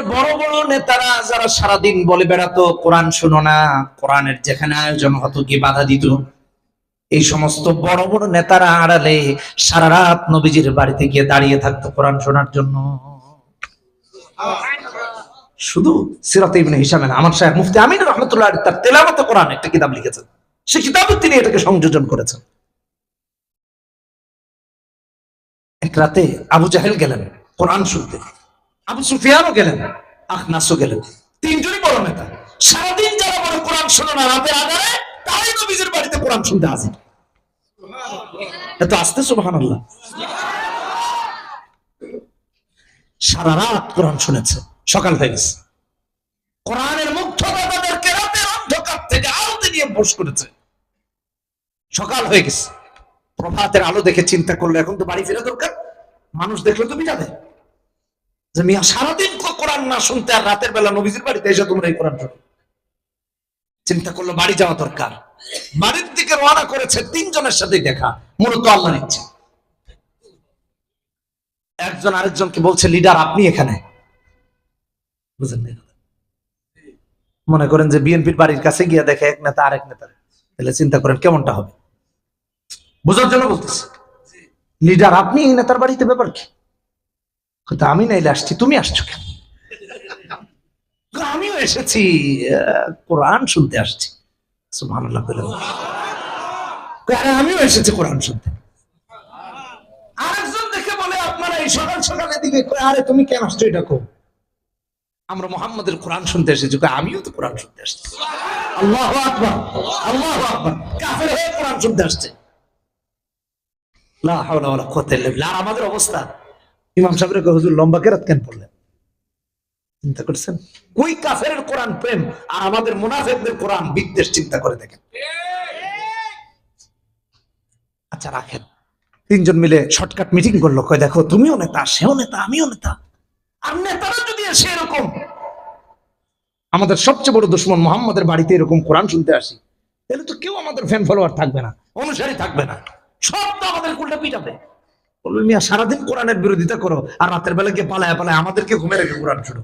বড় বড় নেতারা যারা সারাদিন বলে বেড়াতো কোরআন শোনো না, কোরআনের যেখানে আয়োজন হতো গিয়ে বাধা দিত, এই সমস্ত বড় বড় নেতারা আড়ালে সারা রাত নবীজির বাড়িতে গিয়ে দাঁড়িয়ে থাকতো কোরআন শোনার জন্য। শুধু সিরাতে ইবনে হিশামের আমার শাইখ মুফতি আমিন রাহমাতুল্লাহ আলাইহি তার তেলাওয়াতে কোরআন একটা কিতাব লিখেছেন, সেই কিতাবে তিনি এটাকে সংযোজন করেছেন। এক রাতে আবু জাহেল গেলেন কোরআন শুনতে, আবু সুফিয়ানও গেলেন, আখনাসও গেলেন, তিনজনই বড় নেতা। সারাদিন যারা বড় কোরআন শোনে না, রাতের আধারে তারাই নবীজির বাড়িতে কোরআন শুনতে হাজির। এত আস্তে সুবহানাল্লাহ। সারা রাত কোরআন শুনেছে, সকাল হয়ে গেছে। কোরআনের মুগ্ধতা তাদেরকে রাতের অন্ধকার থেকে আলোতে নিয়ে বস করেছে। সকাল হয়ে গেছে, প্রভাতের আলো দেখে চিন্তা করলো এখন তো বাড়ি ফেরা দরকার। মানুষ দেখলে তো বিটা দেয় যে মিয়া সারাদিন কোরআন না শুনতে আর রাতের বেলা নবীজির বাড়িতে এসে তোমরা এই কোরআন শোনো। চিন্তা করলো বাড়ি যাওয়া দরকার। বাড়ির দিকে রওনা করেছে, তিনজনের সাথে দেখা, মূলত আল্লাহর ইচ্ছে। একজন আরেকজনকে বলছে লিডার আপনি এখানে, বুঝলেন না? মনে করেন যে বিএনপির বাড়ির কাছে গিয়ে দেখে এক নেতা আরেক নেতা, তাহলে চিন্তা করেন কেমনটা হবে। বোঝার জন্য বলতেছে লিডার আপনি এই নেতার বাড়িতে, ব্যাপার কি? আমি নাইলে আসছি, তুমি আসছো কেন? আমিও এসেছি কোরআন শুনতে আসছি। সুবহানাল্লাহ বলে আমিও এসেছি কোরআন শুনতে। আরেকজন দেখে বলে আপনারা এই সকাল সকালে দিকে, আরে তুমি কেন আসছো এটা কো? আমরা মুহাম্মাদের কোরআন শুনতে এসেছি। আমিও তো কোরআন শুনতে আসছি। আল্লাহু আকবার, আল্লাহু আকবার। কাফের হয়ে কোরআন শুনতে আসছে। লা হাওলা ওয়ালা কুওয়াতা ইল্লা বিল্লাহ। আর আমাদের অবস্থা, ইমাম সাহেবের কয় হুজুর লম্বা কেরাত কেন পড়লেন? চিন্তা করছেন ওই কাফেরের কোরআন প্রেম আর আমাদের মুনাফিকদের কোরআন বিদ্বেষ। চিন্তা করে দেখেন। আচ্ছা রাখেন, তিনজন মিলে শর্টকাট মিটিং করলো, কয় দেখো তুমিও নেতা, সেও নেতা, আমিও নেতা। আর নেতারা যদি এসে এরকম আমাদের সবচেয়ে বড় দুশমন মুহাম্মাদের বাড়িতে এরকম কোরআন শুনতে আসি, তাহলে তো কেউ আমাদের ফ্যান ফলোয়ার থাকবে না, অনুসারী থাকবে না, সব তো আমাদের উল্টা পিটাবে। বলবেন মিয়া সারাদিন কোরআনের বিরোধিতা করো আর রাতের বেলা গিয়ে পালায় পালায় আমাদেরকে ঘুমে রেখে কোরআন শুনো।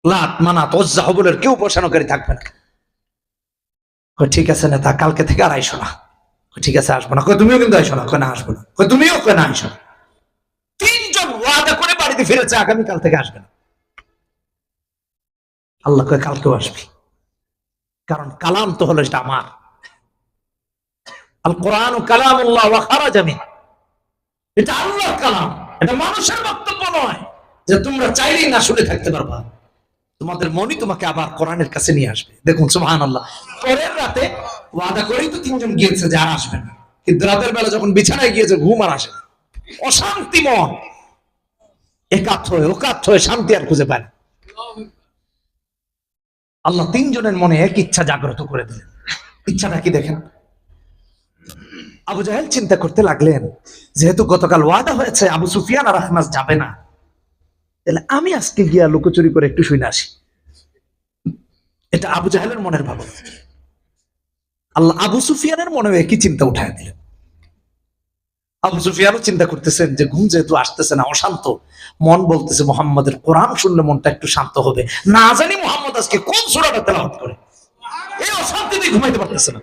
লাত মানাত ওজ্জা হবলের কেউ উপাসনাকারী থাকবে না। ঠিক আছে নেতা, কালকে থেকে আর আইসো না। ঠিক আছে আসবো না। তুমিও কিন্তু আইসো না। না আসবো না। তুমিও না আইসো না। তিনজন ওয়াদা করে বাড়িতে ফিরেছে আগামীকাল থেকে আসবে না। আল্লাহ কয় কালকেও আসবি, কারণ কালাম তো হলো এটা আমার। আল কোরআন কালামুল্লাহ ওয়া খারাজা মিন, এটা আল্লাহর কালাম, এটা মানুষের বক্তব্য নয় যে তোমরা চাইলেই না শুনে থাকতে পারবা। তোমাদের মনই তোমাকে আবার কোরআনের কাছে নিয়ে আসবে। দেখুন সুবহানাল্লাহ। পরের রাতে ওয়াদা করেই তো তিনজন গিয়েছে যে আর আসবে না, কিন্তু রাতের বেলা যখন বিছানায় গিয়েছে ঘুম আর আসে না, অশান্তি মন, একাত্ম হয়ে ওকাত্ম হয়ে শান্তি আর খুঁজে পায় না। আল্লাহ তিনজনের মনে এক ইচ্ছা জাগ্রত করে দিলেন। ইচ্ছাটা কি দেখেন? আবু জাহেল চিন্তা করতে লাগলেন, যেহেতু গতকাল ওয়াদা হয়েছে আবু সুফিয়ান আর আখনাস যাবে না, তাহলে আমি আজকে গিয়া লুকোচুরি করে একটু শুনে আসি। এটা আবু জাহেলের মনের ভাবনা। আল্লাহ আবু সুফিয়ানের মনে একই চিন্তা উঠায় দিলেন। আবু সুফিয়ানও চিন্তা করতেছেন যে ঘুম যেহেতু আসতেছে না, অশান্ত মন বলতেছে মুহাম্মাদের কোরআন শুনলে মনটা একটু শান্ত হবে। না জানি মুহাম্মদ আজকে কোন সূরাটা তেলাওয়াত করে, এই অশান্তিতে ঘুমাইতে পারতেছে না।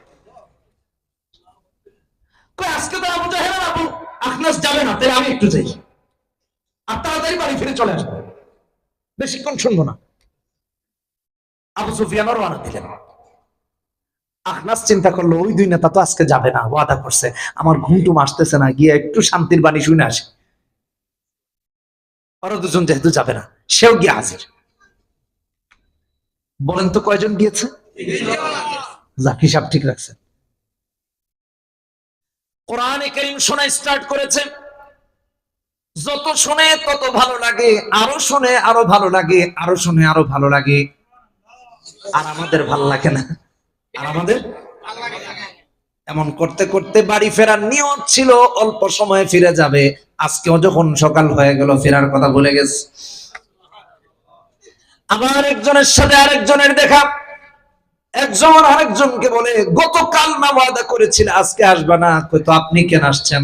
আজকে তো আবু জাহেল আর আবু আখনাস যাবে না, তাই আমি একটু যাই আর তাড়াতাড়ি বাড়ি ফিরে চলে আসবো, বেশিক্ষণ শুনবো না। আবু সুফিয়ান রওনা দিলেন। আখনাস চিন্তা করলো ওই দুই নেতা তো আজকে যাবে না, ওয়াদা করছে, আমার ঘুমটুম আসতেছে না, গিয়ে একটু শান্তির বাণী শুনে আসে। ওরা দুজন যেহেতু যাবে না, সেও গিয়ে হাজির। বলেন তো কয়জন গিয়েছে? যাক, হিসাব ঠিক রাখছে। কোরআনে কারীম শোনা স্টার্ট করেছে। যত শুনে তত ভালো লাগে, আরো শুনে আরো ভালো লাগে, আরো শুনে আরো ভালো লাগে। আর আমাদের ভালো লাগে না, আর আমাদের এমন করতে করতে বাড়ি ফেরার নিয়ত ছিল অল্প সময়ে ফিরে যাবে। আজকেও যখন সকাল হয়ে গেল ফেরার কথা ভুলে গেছে। আবার একজনের সাথে আরেকজনের দেখা। একজন আরেকজনকে বলে গতকাল না ওয়াদা করেছিল আজকে আসবে না, কইতো আপনি কেন আসছেন?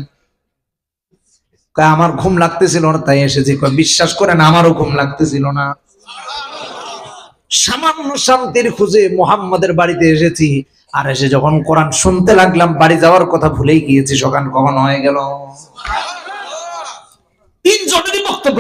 কয় আমার ঘুম লাগতেছিল না তাই এসেছি। কয় বিশ্বাস করেন আমারও ঘুম লাগতেছিল না, সামান্য শান্তির খুঁজে মুহাম্মাদের বাড়িতে এসেছি। আর এসে যখন কোরআন শুনতে লাগলাম বাড়ি যাওয়ার কথা ভুলেই গিয়েছি, সকাল কখন হয়ে গেল। তিনজনেরই বক্তব্য